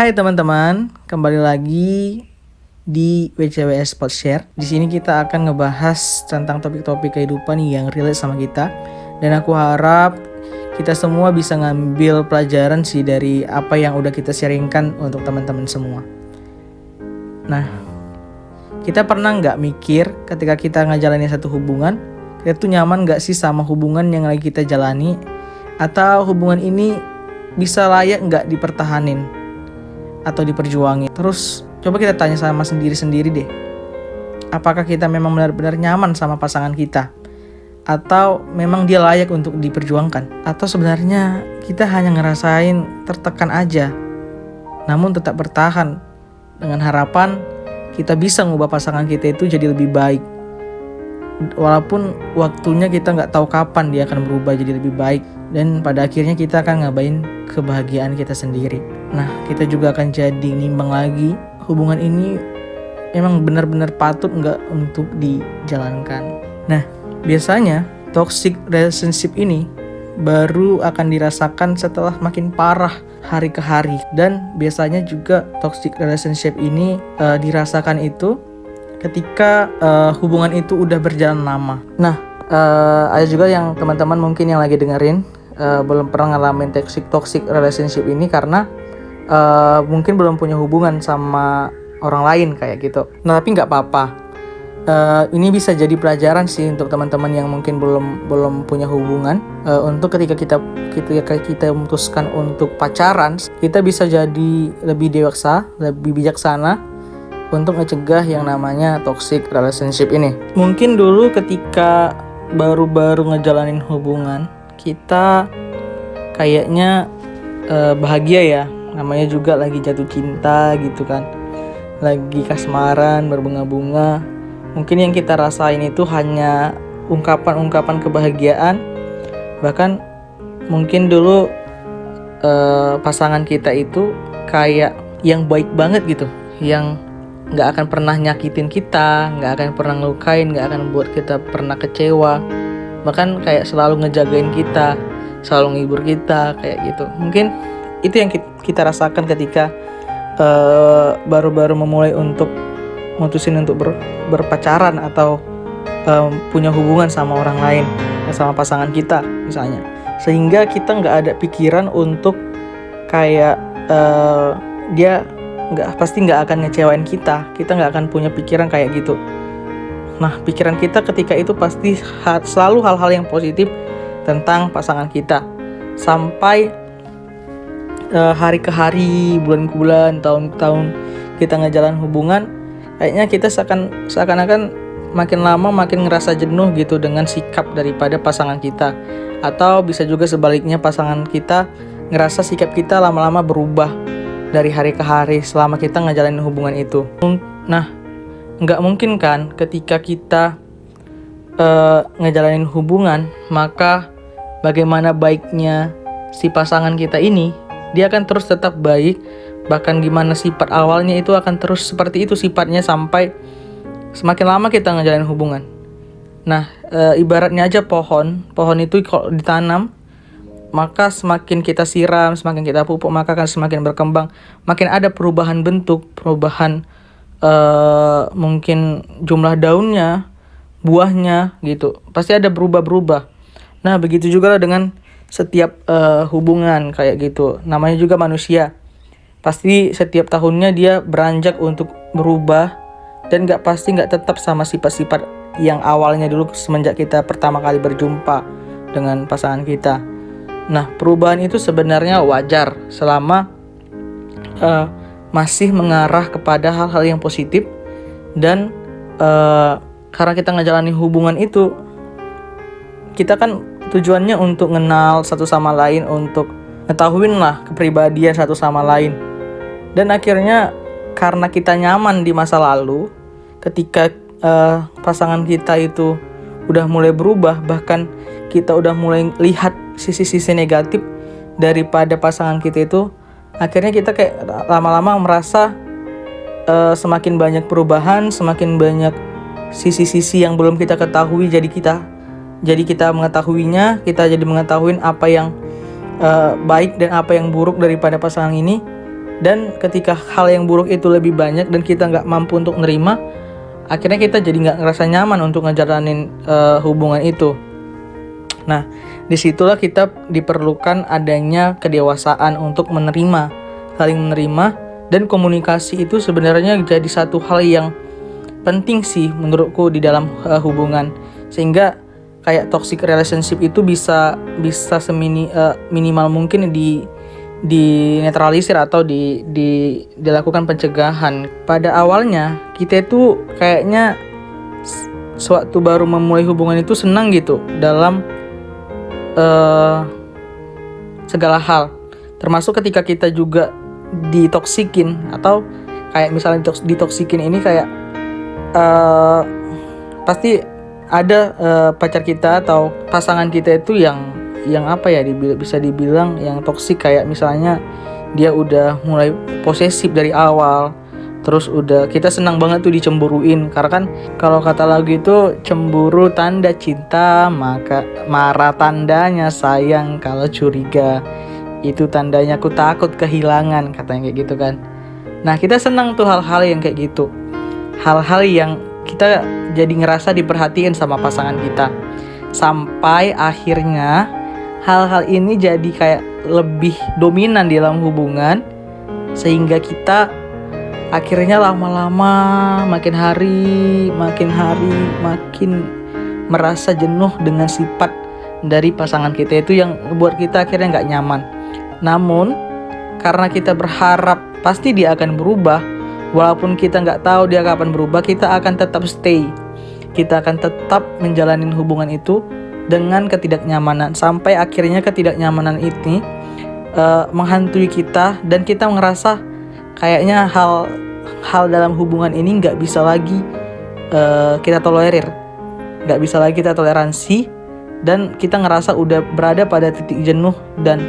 Hai teman-teman, kembali lagi di WCWS Podshare. Di sini kita akan ngebahas tentang topik-topik kehidupan yang relate sama kita. Dan aku harap kita semua bisa ngambil pelajaran sih dari apa yang udah kita sharingkan untuk teman-teman semua. Nah, kita pernah nggak mikir ketika kita ngejalanin satu hubungan, kita tuh nyaman nggak sih sama hubungan yang lagi kita jalani? Atau hubungan ini bisa layak nggak dipertahanin atau diperjuangin? Terus coba kita tanya sama sendiri-sendiri deh. Apakah kita memang benar-benar nyaman sama pasangan kita? Atau memang dia layak untuk diperjuangkan? Atau sebenarnya kita hanya ngerasain tertekan aja, namun tetap bertahan dengan harapan kita bisa ngubah pasangan kita itu jadi lebih baik. Walaupun waktunya kita nggak tahu kapan dia akan berubah jadi lebih baik. Dan pada akhirnya kita akan ngabain kebahagiaan kita sendiri. Nah, kita juga akan jadi nimbang lagi hubungan ini memang benar-benar patut nggak untuk dijalankan. Nah, biasanya toxic relationship ini baru akan dirasakan setelah makin parah hari ke hari. Dan biasanya juga toxic relationship ini dirasakan itu ketika hubungan itu udah berjalan lama. Nah, ada juga yang teman-teman mungkin yang lagi dengerin belum pernah ngalamin toxic relationship ini karena mungkin belum punya hubungan sama orang lain kayak gitu. Nah, tapi nggak apa-apa. Ini bisa jadi pelajaran sih untuk teman-teman yang mungkin belum punya hubungan. Untuk ketika kita memutuskan untuk pacaran, kita bisa jadi lebih dewasa, lebih bijaksana untuk ngecegah yang namanya toxic relationship ini. Mungkin dulu ketika baru-baru ngejalanin hubungan, kita kayaknya bahagia ya. Namanya juga lagi jatuh cinta gitu kan. Lagi kasmaran, berbunga-bunga. Mungkin yang kita rasain itu hanya ungkapan-ungkapan kebahagiaan. Bahkan mungkin dulu pasangan kita itu kayak yang baik banget gitu, yang gak akan pernah nyakitin kita, gak akan pernah ngelukain, gak akan buat kita pernah kecewa. Bahkan kayak selalu ngejagain kita, selalu nghibur kita, kayak gitu. Mungkin itu yang kita rasakan ketika baru-baru memulai untuk mutusin untuk berpacaran atau punya hubungan sama orang lain, sama pasangan kita misalnya. Sehingga kita gak ada pikiran untuk kayak dia pasti nggak akan ngecewain kita nggak akan punya pikiran kayak gitu. Nah, pikiran kita ketika itu pasti selalu hal-hal yang positif tentang pasangan kita. Sampai hari ke hari, bulan ke bulan, tahun ke tahun kita ngejalan hubungan, kayaknya kita seakan-akan makin lama makin ngerasa jenuh gitu dengan sikap daripada pasangan kita. Atau bisa juga sebaliknya, pasangan kita ngerasa sikap kita lama-lama berubah dari hari ke hari selama kita ngejalanin hubungan itu. Nah, nggak mungkin kan ketika kita ngejalanin hubungan, maka bagaimana baiknya si pasangan kita ini, dia akan terus tetap baik. Bahkan gimana sifat awalnya itu akan terus seperti itu sifatnya sampai semakin lama kita ngejalanin hubungan. Nah, ibaratnya aja pohon itu kalau ditanam, maka semakin kita siram, semakin kita pupuk, maka akan semakin berkembang. Makin ada perubahan bentuk, perubahan mungkin jumlah daunnya, buahnya gitu. Pasti ada berubah-berubah. Nah, begitu juga lah dengan setiap hubungan kayak gitu. Namanya juga manusia. Pasti setiap tahunnya dia beranjak untuk berubah. Dan pasti gak tetap sama sifat-sifat yang awalnya dulu semenjak kita pertama kali berjumpa dengan pasangan kita. Nah, perubahan itu sebenarnya wajar selama masih mengarah kepada hal-hal yang positif. Dan karena kita ngejalanin hubungan itu, kita kan tujuannya untuk kenal satu sama lain, untuk ngetahuin lah kepribadian satu sama lain. Dan akhirnya karena kita nyaman di masa lalu, ketika pasangan kita itu udah mulai berubah, bahkan kita udah mulai lihat sisi-sisi negatif daripada pasangan kita itu, akhirnya kita kayak lama-lama merasa semakin banyak perubahan, semakin banyak sisi-sisi yang belum kita ketahui. Jadi kita mengetahuinya, kita jadi mengetahui apa yang baik dan apa yang buruk daripada pasangan ini. Dan ketika hal yang buruk itu lebih banyak dan kita nggak mampu untuk nerima, akhirnya kita jadi nggak ngerasa nyaman untuk ngejalanin hubungan itu. Nah, disitulah kita diperlukan adanya kedewasaan untuk menerima, saling menerima, dan komunikasi itu sebenarnya jadi satu hal yang penting sih menurutku di dalam hubungan, sehingga kayak toxic relationship itu bisa minimal mungkin di netralisir atau dilakukan pencegahan. Pada awalnya kita itu kayaknya sewaktu baru memulai hubungan itu senang gitu dalam segala hal, termasuk ketika kita juga ditoksikin, atau kayak misalnya ditoksikin ini kayak pasti ada pacar kita atau pasangan kita itu yang apa ya, bisa dibilang yang toksik, kayak misalnya dia udah mulai posesif dari awal, terus udah kita senang banget tuh dicemburuin, karena kan kalau kata lagu itu cemburu tanda cinta, maka marah tandanya sayang, kalau curiga itu tandanya aku takut kehilangan, katanya kayak gitu kan. Nah, kita senang tuh hal-hal yang kayak gitu, hal-hal yang kita jadi ngerasa diperhatiin sama pasangan kita, sampai akhirnya hal-hal ini jadi kayak lebih dominan di dalam hubungan, sehingga kita akhirnya lama-lama makin hari makin merasa jenuh dengan sifat dari pasangan kita itu yang buat kita akhirnya nggak nyaman. Namun karena kita berharap pasti dia akan berubah, walaupun kita nggak tahu dia kapan berubah, kita akan tetap stay. Kita akan tetap menjalani hubungan itu dengan ketidaknyamanan, sampai akhirnya ketidaknyamanan ini menghantui kita, dan kita ngerasa kayaknya hal dalam hubungan ini nggak bisa lagi kita tolerir, nggak bisa lagi kita toleransi, dan kita ngerasa udah berada pada titik jenuh dan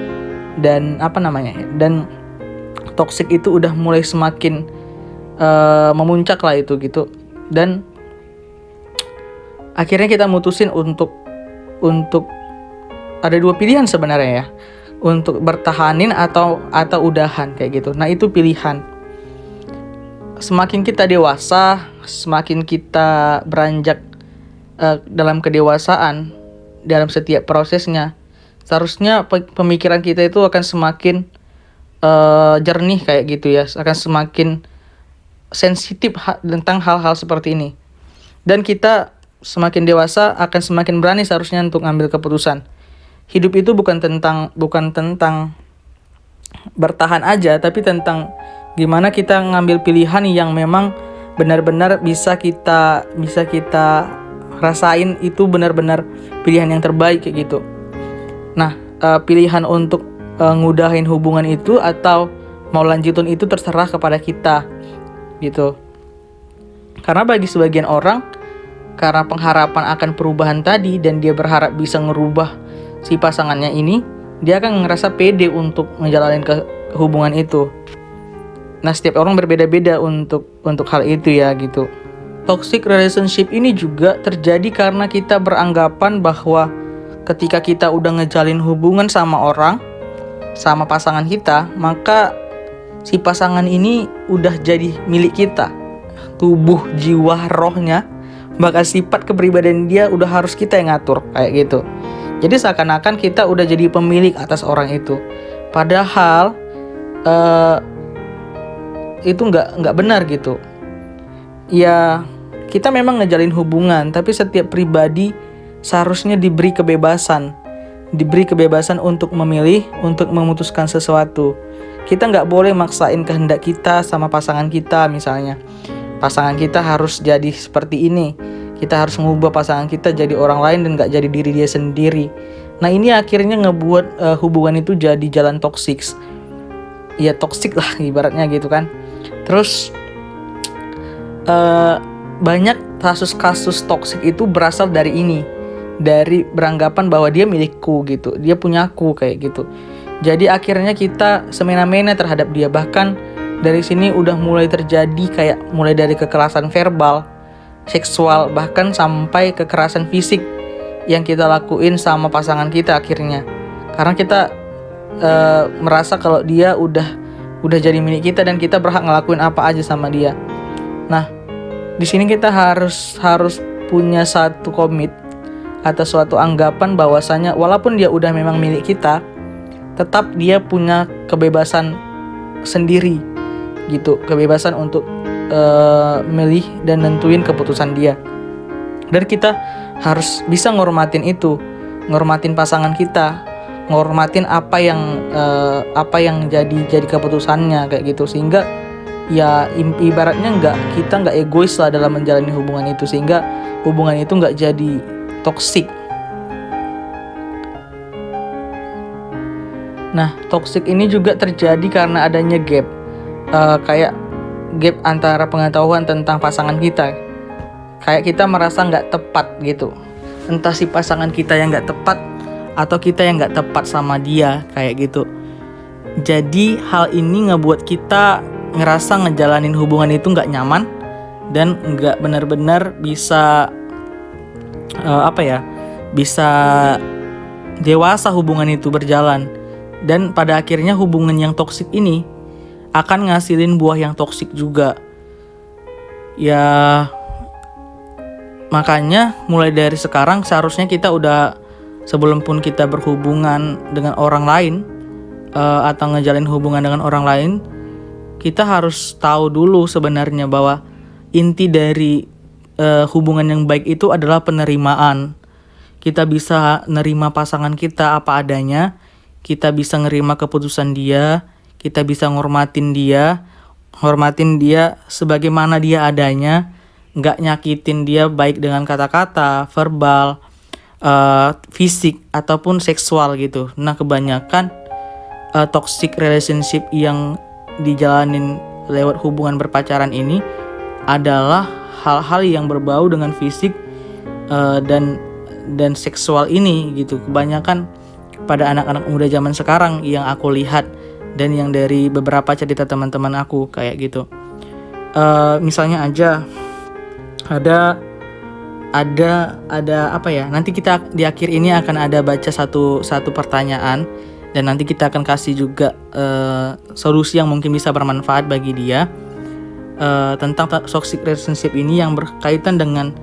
toksik itu udah mulai semakin memuncak lah itu gitu. Dan akhirnya kita mutusin untuk ada dua pilihan sebenarnya ya, untuk bertahanin atau udahan kayak gitu. Nah, itu pilihan. Semakin kita dewasa, semakin kita beranjak dalam kedewasaan dalam setiap prosesnya, seharusnya pemikiran kita itu akan semakin jernih kayak gitu ya, akan semakin sensitif tentang hal-hal seperti ini. Dan kita semakin dewasa akan semakin berani seharusnya untuk ngambil keputusan. Hidup itu bukan tentang bertahan aja, tapi tentang gimana kita ngambil pilihan yang memang benar-benar bisa kita rasain itu benar-benar pilihan yang terbaik kayak gitu. Nah, pilihan untuk ngudahin hubungan itu atau mau lanjutin itu terserah kepada kita gitu. Karena bagi sebagian orang, karena pengharapan akan perubahan tadi dan dia berharap bisa ngerubah si pasangannya ini, dia akan ngerasa pede untuk ngejalanin hubungan itu. Nah, setiap orang berbeda-beda untuk hal itu ya gitu. Toxic relationship ini juga terjadi karena kita beranggapan bahwa ketika kita udah ngejalin hubungan sama orang, sama pasangan kita, maka si pasangan ini udah jadi milik kita. Tubuh, jiwa, rohnya, bahkan sifat kepribadian dia udah harus kita yang ngatur kayak gitu. Jadi seakan-akan kita udah jadi pemilik atas orang itu. Padahal itu nggak benar gitu. Ya, kita memang ngejalin hubungan, tapi setiap pribadi seharusnya diberi kebebasan untuk memilih, untuk memutuskan sesuatu. Kita nggak boleh maksain kehendak kita sama pasangan kita. Misalnya pasangan kita harus jadi seperti ini, kita harus mengubah pasangan kita jadi orang lain dan nggak jadi diri dia sendiri. Nah, ini akhirnya ngebuat hubungan itu jadi jalan toksik. Ya toksik lah ibaratnya gitu kan. Terus banyak kasus-kasus toksik itu berasal dari ini, dari beranggapan bahwa dia milikku gitu, dia punyaku kayak gitu. Jadi akhirnya kita semena-mena terhadap dia. Bahkan dari sini udah mulai terjadi kayak mulai dari kekerasan verbal, seksual, bahkan sampai kekerasan fisik yang kita lakuin sama pasangan kita akhirnya. Karena kita merasa kalau dia udah udah jadi milik kita dan kita berhak ngelakuin apa aja sama dia. Nah, di sini kita harus punya satu komit atau suatu anggapan bahwasanya walaupun dia udah memang milik kita, tetap dia punya kebebasan sendiri gitu, kebebasan untuk milih dan nentuin keputusan dia. Dan kita harus bisa ngormatin itu, ngormatin pasangan kita, ngormatin apa yang jadi keputusannya kayak gitu, sehingga ya ibaratnya kita nggak egois lah dalam menjalani hubungan itu, sehingga hubungan itu nggak jadi toksik. Nah, toksik ini juga terjadi karena adanya gap, kayak gap antara pengetahuan tentang pasangan kita. Kayak kita merasa nggak tepat gitu, entah si pasangan kita yang nggak tepat atau kita yang nggak tepat sama dia kayak gitu. Jadi hal ini ngebuat kita ngerasa ngejalanin hubungan itu nggak nyaman dan nggak benar-benar bisa bisa dewasa hubungan itu berjalan. Dan pada akhirnya hubungan yang toksik ini akan ngasilin buah yang toksik juga. Ya, makanya mulai dari sekarang seharusnya kita udah, sebelum pun kita berhubungan dengan orang lain atau ngejalin hubungan dengan orang lain, kita harus tahu dulu sebenarnya bahwa inti dari hubungan yang baik itu adalah penerimaan. Kita bisa nerima pasangan kita apa adanya, kita bisa nerima keputusan dia, kita bisa hormatin dia sebagaimana dia adanya, nggak nyakitin dia baik dengan kata-kata, verbal, fisik ataupun seksual gitu. Nah, kebanyakan toxic relationship yang dijalanin lewat hubungan berpacaran ini adalah hal-hal yang berbau dengan fisik dan seksual ini gitu. Kebanyakan pada anak-anak muda zaman sekarang yang aku lihat dan yang dari beberapa cerita teman-teman aku kayak gitu. Misalnya aja ada apa ya, nanti kita di akhir ini akan ada baca satu pertanyaan dan nanti kita akan kasih juga solusi yang mungkin bisa bermanfaat bagi dia tentang toxic relationship ini yang berkaitan dengan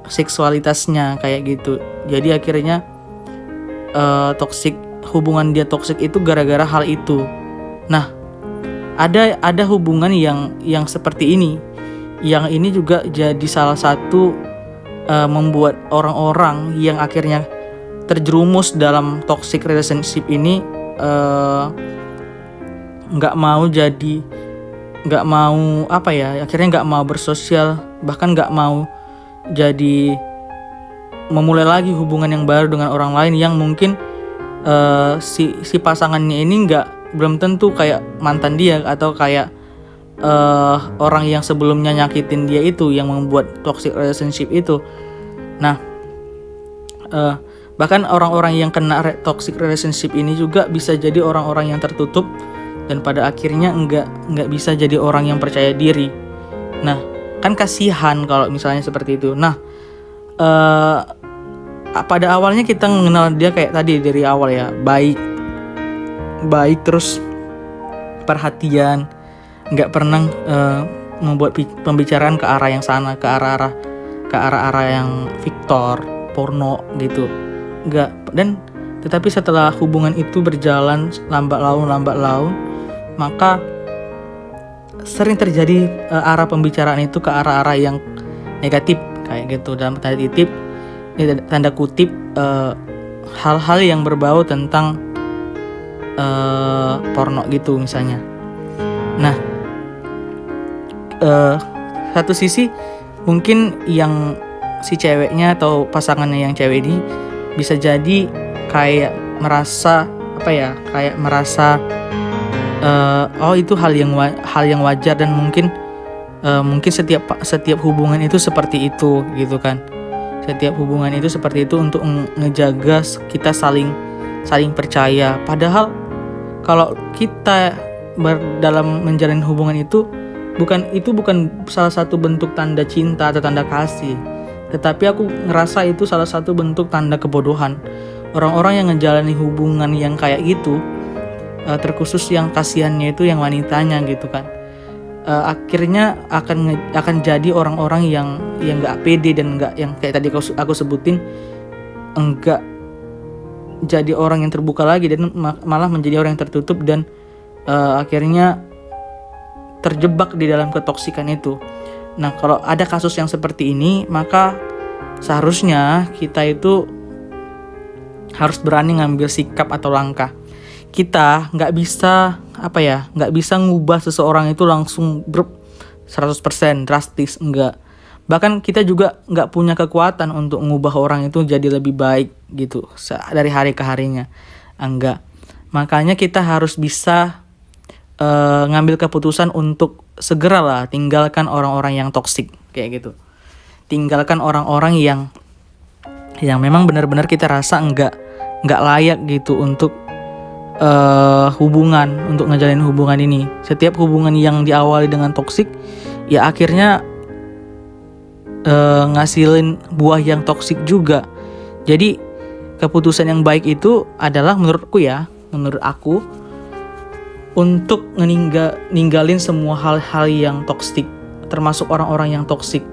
seksualitasnya kayak gitu. Jadi akhirnya hubungan dia toksik itu gara-gara hal itu. Nah, ada hubungan yang seperti ini, yang ini juga jadi salah satu membuat orang-orang yang akhirnya terjerumus dalam toxic relationship ini akhirnya nggak mau bersosial, bahkan nggak mau jadi memulai lagi hubungan yang baru dengan orang lain yang mungkin si pasangannya ini belum tentu kayak mantan dia atau kayak orang yang sebelumnya nyakitin dia itu yang membuat toxic relationship itu. Nah, bahkan orang-orang yang kena toxic relationship ini juga bisa jadi orang-orang yang tertutup dan pada akhirnya nggak bisa jadi orang yang percaya diri. Nah, kan kasihan kalau misalnya seperti itu. Nah, pada awalnya kita mengenal dia kayak tadi dari awal ya, baik terus perhatian, nggak pernah membuat pembicaraan ke arah yang sana, ke arah yang Victor, porno gitu, nggak. Dan tetapi setelah hubungan itu berjalan lambat laun, maka sering terjadi arah pembicaraan itu ke arah-arah yang negatif kayak gitu, dalam tanda kutip hal-hal yang berbau tentang porno gitu misalnya. Nah, satu sisi mungkin yang si ceweknya atau pasangannya yang cewek ini bisa jadi kayak merasa itu hal yang wajar dan mungkin setiap hubungan itu seperti itu gitu kan. Setiap hubungan itu seperti itu untuk ngejaga kita saling percaya. Padahal kalau kita dalam menjalin hubungan itu bukan salah satu bentuk tanda cinta atau tanda kasih, tetapi aku ngerasa itu salah satu bentuk tanda kebodohan. Orang-orang yang ngejalani hubungan yang kayak gitu terkhusus yang kasihannya itu yang wanitanya gitu kan. Akhirnya akan jadi orang-orang yang nggak pede dan nggak, yang kayak tadi aku sebutin, enggak jadi orang yang terbuka lagi dan malah menjadi orang yang tertutup dan akhirnya terjebak di dalam ketoksikan itu. Nah, kalau ada kasus yang seperti ini, maka seharusnya kita itu harus berani ngambil sikap atau langkah. Kita nggak bisa nggak bisa ngubah seseorang itu langsung 100% drastis, enggak. Bahkan kita juga nggak punya kekuatan untuk ngubah orang itu jadi lebih baik gitu dari hari ke harinya, enggak. Makanya kita harus bisa ngambil keputusan untuk segeralah tinggalkan orang-orang yang toksik kayak gitu. Tinggalkan orang-orang yang memang benar-benar kita rasa nggak layak gitu untuk hubungan, untuk ngejalin hubungan ini. Setiap hubungan yang diawali dengan toksik, ya akhirnya ngasilin buah yang toksik juga. Jadi keputusan yang baik itu adalah menurut aku untuk ninggalin semua hal-hal yang toksik, termasuk orang-orang yang toksik,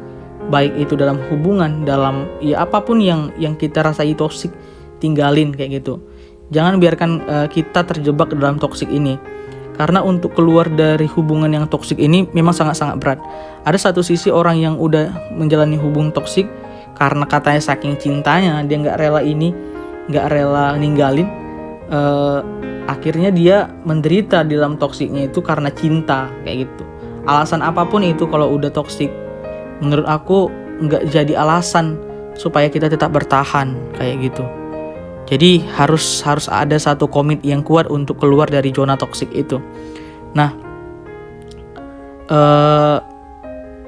baik itu dalam hubungan, dalam ya apapun yang kita rasai toksik, tinggalin kayak gitu. Jangan biarkan kita terjebak dalam toksik ini. Karena untuk keluar dari hubungan yang toksik ini memang sangat-sangat berat. Ada satu sisi orang yang udah menjalani hubungan toksik karena katanya saking cintanya dia nggak rela ninggalin. Akhirnya dia menderita di dalam toksiknya itu karena cinta kayak gitu. Alasan apapun itu kalau udah toksik, menurut aku nggak jadi alasan supaya kita tetap bertahan kayak gitu. Jadi harus ada satu komit yang kuat untuk keluar dari zona toksik itu. Nah,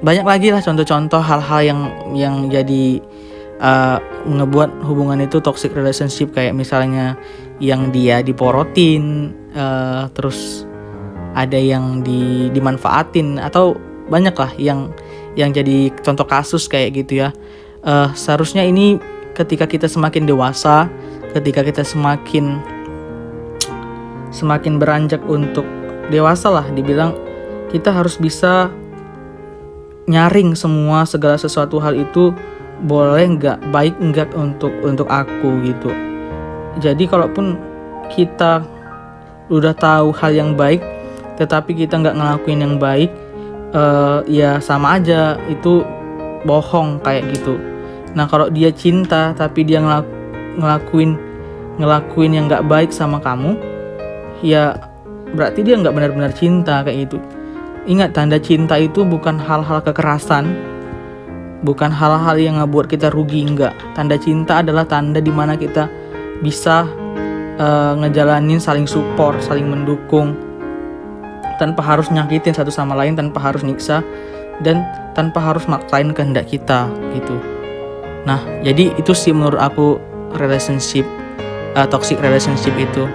banyak lagi lah contoh-contoh hal-hal yang jadi ngebuat hubungan itu toxic relationship, kayak misalnya yang dia diporotin, terus ada yang dimanfaatin, atau banyak lah yang jadi contoh kasus kayak gitu ya. Seharusnya ini ketika kita semakin dewasa, ketika kita semakin beranjak untuk dewasa lah dibilang, kita harus bisa nyaring segala sesuatu hal itu boleh nggak, baik nggak untuk aku gitu. Jadi kalaupun kita udah tahu hal yang baik tetapi kita nggak ngelakuin yang baik, ya sama aja itu bohong kayak gitu. Nah, kalau dia cinta tapi dia ngelakuin yang nggak baik sama kamu, ya berarti dia nggak benar-benar cinta kayak gitu. Ingat, tanda cinta itu bukan hal-hal kekerasan, bukan hal-hal yang ngebuat kita rugi, enggak. Tanda cinta adalah tanda dimana kita bisa ngejalanin saling support, saling mendukung, tanpa harus nyakitin satu sama lain, tanpa harus nyiksa, dan tanpa harus maksain kehendak kita gitu. Nah, jadi itu sih menurut aku toxic relationship itu.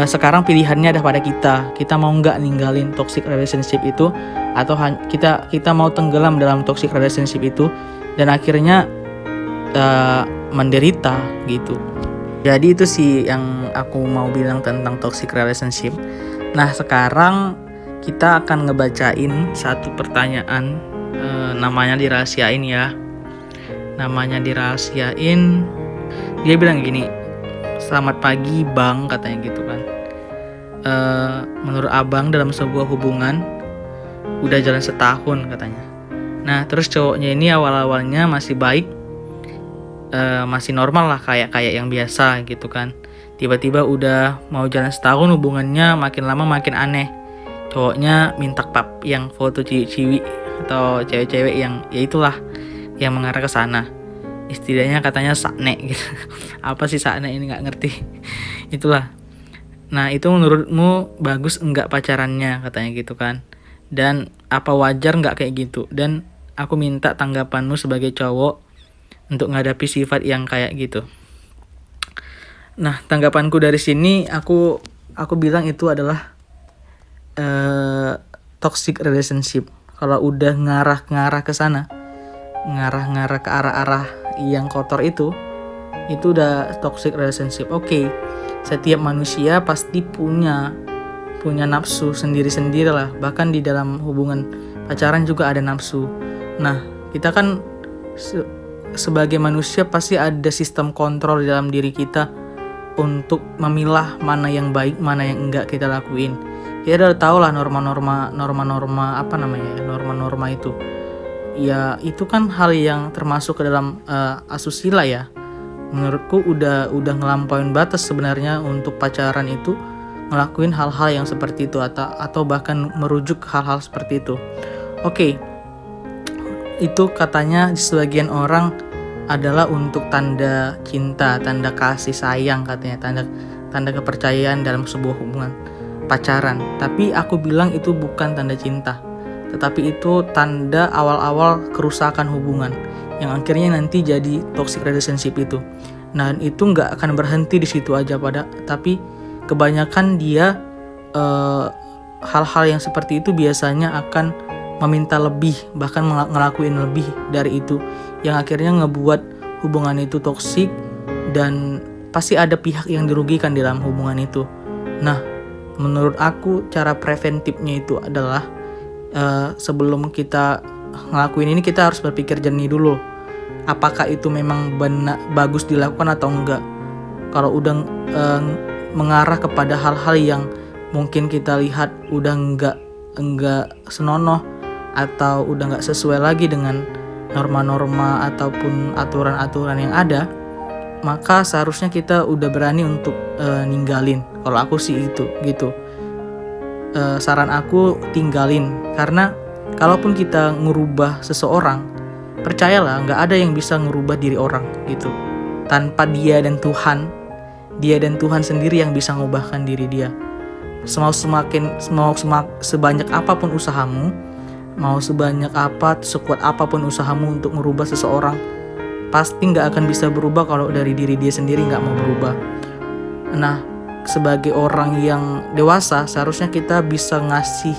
Sekarang pilihannya ada pada kita mau nggak ninggalin toxic relationship itu, atau kita mau tenggelam dalam toxic relationship itu dan akhirnya menderita gitu. Jadi itu sih yang aku mau bilang tentang toxic relationship. Nah, sekarang kita akan ngebacain satu pertanyaan, namanya dirahasiain ya. Dia bilang gini, "Selamat pagi Bang," katanya gitu kan. Menurut Abang dalam sebuah hubungan udah jalan setahun katanya. Nah, terus cowoknya ini awal-awalnya masih baik, masih normal lah kayak yang biasa gitu kan. Tiba-tiba udah mau jalan setahun, hubungannya makin lama makin aneh. Cowoknya minta pap yang foto ciwi-ciwi atau cewek-cewek yang ya itulah yang mengarah ke sana. Istilahnya katanya sakne gitu. Apa sih sakne ini, nggak ngerti. Itulah. Nah, itu menurutmu bagus enggak pacarannya katanya gitu kan. Dan apa wajar enggak kayak gitu? Dan aku minta tanggapanmu sebagai cowok untuk menghadapi sifat yang kayak gitu. Nah, tanggapanku dari sini aku bilang itu adalah toxic relationship. Kalau udah ngarah ke sana, ngarah ke arah-arah yang kotor itu, itu udah toxic relationship. Oke, setiap manusia pasti punya nafsu sendiri-sendiri lah. Bahkan di dalam hubungan pacaran juga ada nafsu. Nah, kita kan sebagai manusia pasti ada sistem kontrol di dalam diri kita untuk memilah mana yang baik, mana yang enggak kita lakuin. Kita udah tahu lah norma-norma itu. Ya, itu kan hal yang termasuk ke dalam asusila ya. Menurutku udah ngelampauin batas sebenarnya untuk pacaran itu ngelakuin hal-hal yang seperti itu atau bahkan merujuk hal-hal seperti itu. Oke. Itu katanya sebagian orang adalah untuk tanda cinta, tanda kasih sayang katanya, tanda kepercayaan dalam sebuah hubungan pacaran. Tapi aku bilang itu bukan tanda cinta, tetapi itu tanda awal-awal kerusakan hubungan yang akhirnya nanti jadi toxic relationship itu. Nah, itu nggak akan berhenti di situ aja tapi kebanyakan dia hal-hal yang seperti itu biasanya akan meminta lebih, bahkan ngelakuin lebih dari itu, yang akhirnya ngebuat hubungan itu toksik dan pasti ada pihak yang dirugikan dalam hubungan itu. Nah, menurut aku cara preventifnya itu adalah sebelum kita ngelakuin ini kita harus berpikir jernih dulu. Apakah itu memang bagus dilakukan atau enggak? Kalau udah mengarah kepada hal-hal yang mungkin kita lihat udah enggak senonoh atau udah nggak sesuai lagi dengan norma-norma ataupun aturan-aturan yang ada, maka seharusnya kita udah berani untuk ninggalin. Kalau aku sih itu gitu. Saran aku tinggalin, karena kalaupun kita ngerubah seseorang, percayalah nggak ada yang bisa ngerubah diri orang gitu. Tanpa dia dan Tuhan sendiri yang bisa ngubahkan diri dia. Sebanyak apapun usahamu, mau sebanyak sekuat apapun usahamu untuk merubah seseorang, pasti nggak akan bisa berubah kalau dari diri dia sendiri nggak mau berubah. Nah, sebagai orang yang dewasa, seharusnya kita bisa ngasih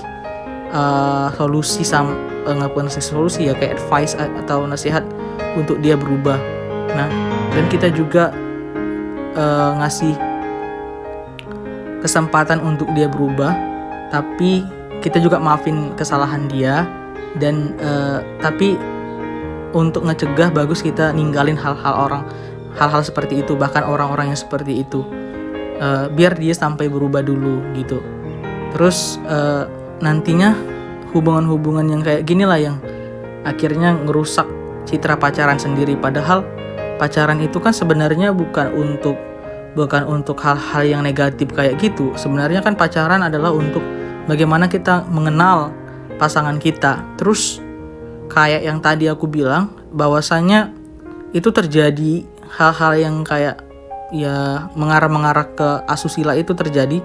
solusi ya, kayak advice atau nasihat untuk dia berubah. Nah, dan kita juga ngasih kesempatan untuk dia berubah, tapi kita juga maafin kesalahan dia, dan tapi untuk ngecegah bagus kita ninggalin hal-hal seperti itu, bahkan orang-orang yang seperti itu, biar dia sampai berubah dulu gitu. Terus nantinya hubungan-hubungan yang kayak gini lah yang akhirnya ngerusak citra pacaran sendiri. Padahal pacaran itu kan sebenarnya bukan untuk hal-hal yang negatif kayak gitu. Sebenarnya kan pacaran adalah untuk bagaimana kita mengenal pasangan kita. Terus kayak yang tadi aku bilang, bahwasanya itu terjadi hal-hal yang kayak ya mengarah ke asusila itu terjadi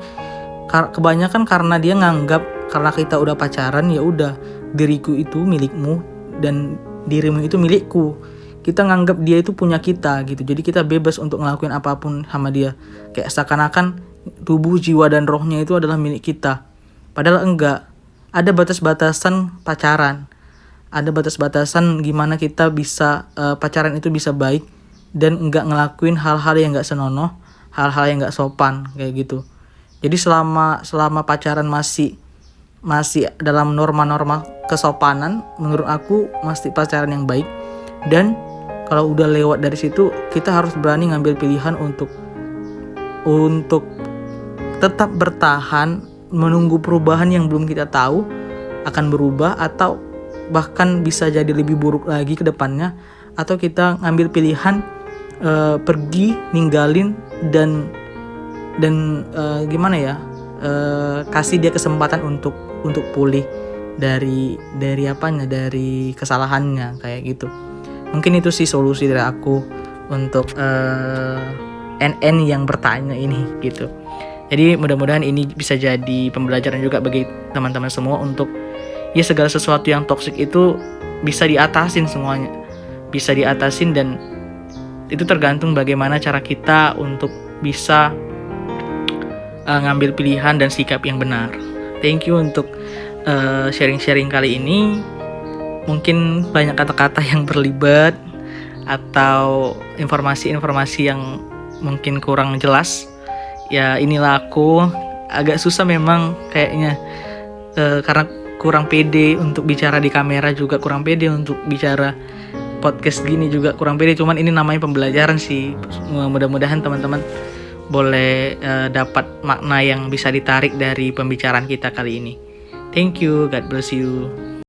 kebanyakan karena dia nganggap karena kita udah pacaran, ya udah diriku itu milikmu dan dirimu itu milikku. Kita nganggap dia itu punya kita gitu. Jadi kita bebas untuk ngelakuin apapun sama dia. Kayak seakan-akan tubuh, jiwa dan rohnya itu adalah milik kita. Padahal enggak. Ada batas-batasan pacaran. Ada batas-batasan gimana kita bisa pacaran itu bisa baik dan enggak ngelakuin hal-hal yang enggak senonoh, hal-hal yang enggak sopan kayak gitu. Jadi selama pacaran masih dalam norma-norma kesopanan, menurut aku masih pacaran yang baik. Dan kalau udah lewat dari situ, kita harus berani ngambil pilihan untuk tetap bertahan, menunggu perubahan yang belum kita tahu akan berubah atau bahkan bisa jadi lebih buruk lagi ke depannya, atau kita ngambil pilihan pergi, ninggalin dan kasih dia kesempatan untuk pulih dari kesalahannya kayak gitu. Mungkin itu sih solusi dari aku untuk NN yang bertanya ini gitu. Jadi mudah-mudahan ini bisa jadi pembelajaran juga bagi teman-teman semua untuk ya segala sesuatu yang toksik itu bisa diatasin semuanya. Bisa diatasin dan itu tergantung bagaimana cara kita untuk bisa ngambil pilihan dan sikap yang benar. Thank you untuk sharing-sharing kali ini. Mungkin banyak kata-kata yang berlibat atau informasi-informasi yang mungkin kurang jelas, ya inilah aku. Agak susah memang kayaknya, karena kurang pede untuk bicara di kamera, juga kurang pede untuk bicara podcast gini, juga kurang pede. Cuman ini namanya pembelajaran sih. Mudah-mudahan teman-teman boleh dapat makna yang bisa ditarik dari pembicaraan kita kali ini. Thank you, God bless you.